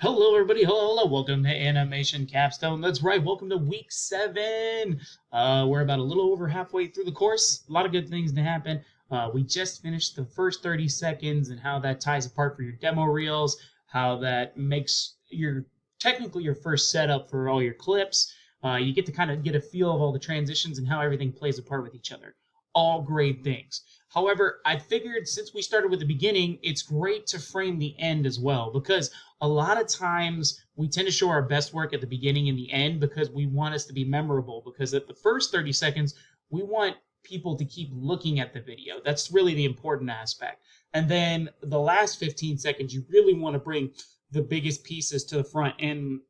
Hello, everybody. Hello. Welcome to Animation Capstone. That's right. Welcome to week 7. We're about a little over halfway through the course. A lot of good things to happen. We just finished the first 30 seconds and how that ties apart for your demo reels, how that makes your technically your first setup for all your clips. You get to kind of get a feel of all the transitions and how everything plays apart with each other. All great things. However, I figured since we started with the beginning, it's great to frame the end as well because a lot of times we tend to show our best work at the beginning and the end because we want us to be memorable. Because at the first 30 seconds, we want people to keep looking at the video. That's really the important aspect. And then the last 15 seconds, you really want to bring the biggest pieces to the front. And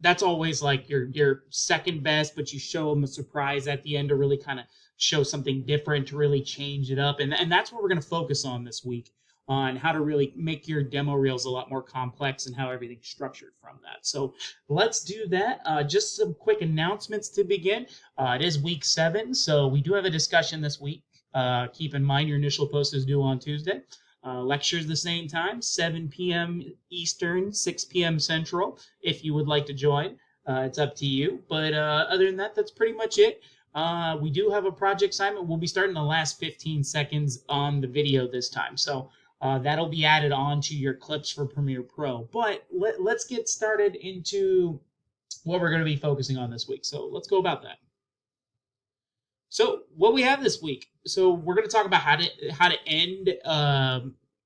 that's always like your second best, but you show them a surprise at the end to really kind of show something different, to really change it up. And that's what we're going to focus on this week, on how to really make your demo reels a lot more complex and how everything's structured from that. So let's do that. Just some quick announcements to begin. It is week 7, so we do have a discussion this week. Keep in mind your initial post is due on Tuesday. Lectures the same time, 7 p.m. Eastern, 6 p.m. Central. If you would like to join, it's up to you. But other than that, that's pretty much it. We do have a project assignment. We'll be starting the last 15 seconds on the video this time. So that'll be added on to your clips for Premiere Pro. But let's get started into what we're going to be focusing on this week. So let's go about that. So what we have this week. So we're going to talk about how to end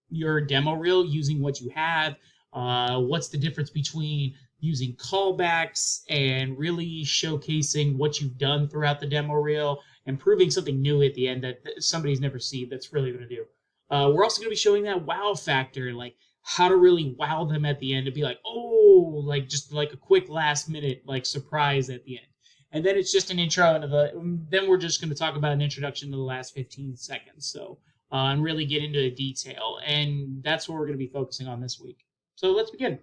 your demo reel using what you have. What's the difference between using callbacks and really showcasing what you've done throughout the demo reel and proving something new at the end that somebody's never seen that's really going to do. We're also going to be showing that wow factor, like how to really wow them at the end to be like, oh, like just like a quick last minute like surprise at the end. And then it's just an intro into then we're just going to talk about an introduction to the last 15 seconds. So, and really get into detail. And that's what we're going to be focusing on this week. So let's begin.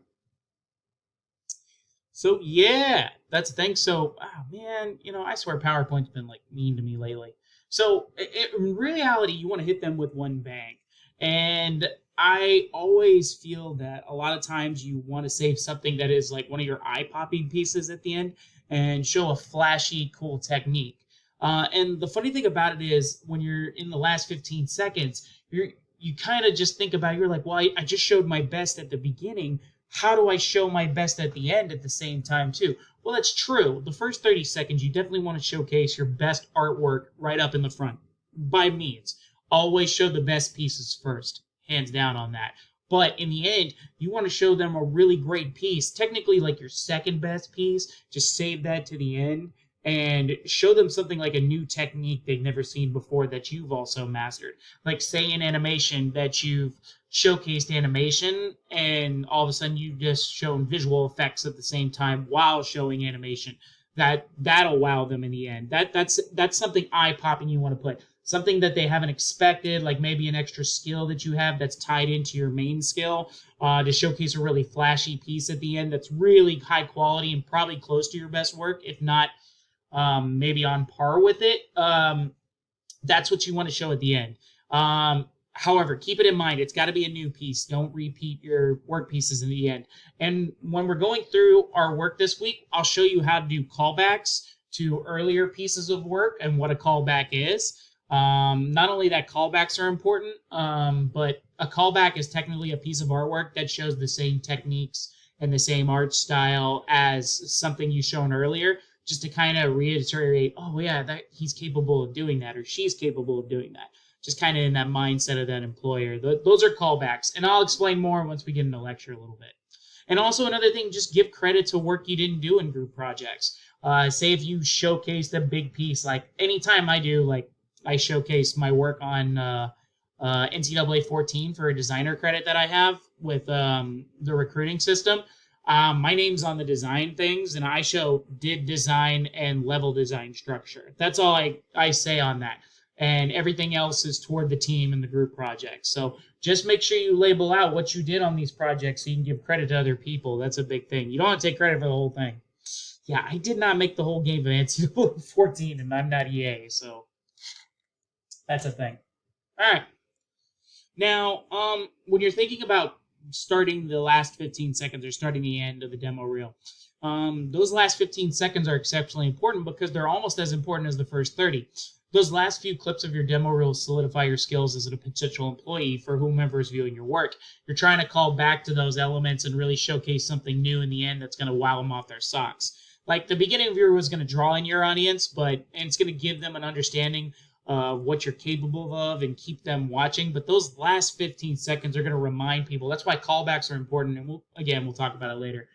So yeah, that's the thing. So, oh man, I swear PowerPoint's been like mean to me lately. So in reality, you want to hit them with one bang. And I always feel that a lot of times you want to save something that is like one of your eye-popping pieces at the end and show a flashy, cool technique. And the funny thing about it is when you're in the last 15 seconds, you kind of just think about it, you're like, well, I just showed my best at the beginning. How do I show my best at the end at the same time too? Well, that's true. The first 30 seconds, you definitely want to showcase your best artwork right up in the front. By means, always show the best pieces first, hands down on that. But in the end, you want to show them a really great piece, technically like your second best piece. Just save that to the end and show them something like a new technique they've never seen before that you've also mastered. Like say in animation that you've showcased animation and all of a sudden you've just shown visual effects at the same time while showing animation. That'll wow them in the end. That's something eye-popping you want to put. Something that they haven't expected, like maybe an extra skill that you have that's tied into your main skill, to showcase a really flashy piece at the end that's really high quality and probably close to your best work, if not maybe on par with it. That's what you want to show at the end. However, keep it in mind, it's got to be a new piece. Don't repeat your work pieces in the end. And when we're going through our work this week, I'll show you how to do callbacks to earlier pieces of work and what a callback is. Not only that callbacks are important, but a callback is technically a piece of artwork that shows the same techniques and the same art style as something you shown earlier, just to kind of reiterate, oh yeah, that he's capable of doing that or she's capable of doing that. Just kind of in that mindset of that employer. Those are callbacks, and I'll explain more once we get into lecture a little bit. And also another thing, just give credit to work you didn't do in group projects. Say if you showcased a big piece, like anytime I do, like I showcase my work on NCAA 14 for a designer credit that I have with the recruiting system. My name's on the design things, and I show did design and level design structure. That's all I say on that. And everything else is toward the team and the group projects. So just make sure you label out what you did on these projects so you can give credit to other people. That's a big thing. You don't have to take credit for the whole thing. Yeah, I did not make the whole game of NCAA 14, and I'm not EA, so that's a thing. All right. Now, when you're thinking about starting the last 15 seconds or starting the end of the demo reel. Those last 15 seconds are exceptionally important because they're almost as important as the first 30. Those last few clips of your demo reel solidify your skills as a potential employee for whomever is viewing your work. You're trying to call back to those elements and really showcase something new in the end that's going to wow them off their socks. Like the beginning of your was going to draw in your audience, and it's going to give them an understanding of what you're capable of and keep them watching. But those last 15 seconds are going to remind people. That's why callbacks are important, and we'll talk about it later.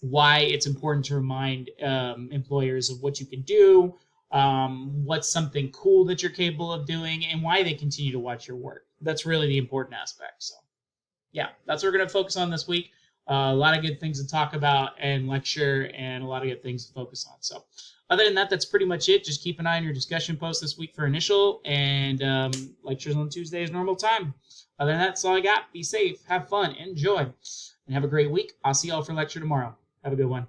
Why it's important to remind employers of what you can do, what's something cool that you're capable of doing, and why they continue to watch your work. That's really the important aspect. So, yeah, that's what we're going to focus on this week. A lot of good things to talk about and lecture, and a lot of good things to focus on. So, other than that, that's pretty much it. Just keep an eye on your discussion post this week for initial, and lectures on Tuesdays normal time. Other than that, that's all I got. Be safe, have fun, enjoy, and have a great week. I'll see y'all for lecture tomorrow. Have a good one.